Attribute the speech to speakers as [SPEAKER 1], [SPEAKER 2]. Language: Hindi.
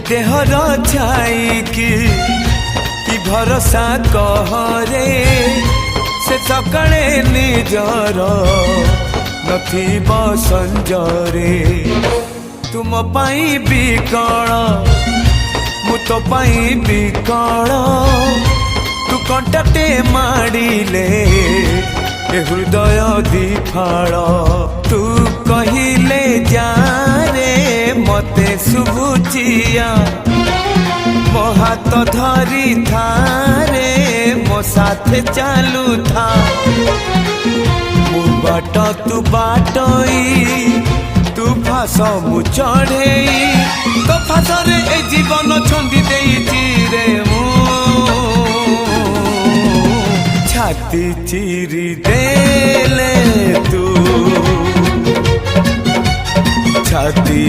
[SPEAKER 1] देहर छाई कि भरोसा कहरे से सकाळे निजर नथिब संजरे तुम पाई बिकल मु तो पाई बिकल तू कंटाटे माड़िले हृदय दिफाल तू कहिले जा रे मते शुभुचिया मो हाथ धरी थारे मो साथे चालू था मु बाट तू बाटई तू फास मु चढ़ई तो फासरे ए जीवन छंदी देइछि रे मु छाती चिरी देले तू छाती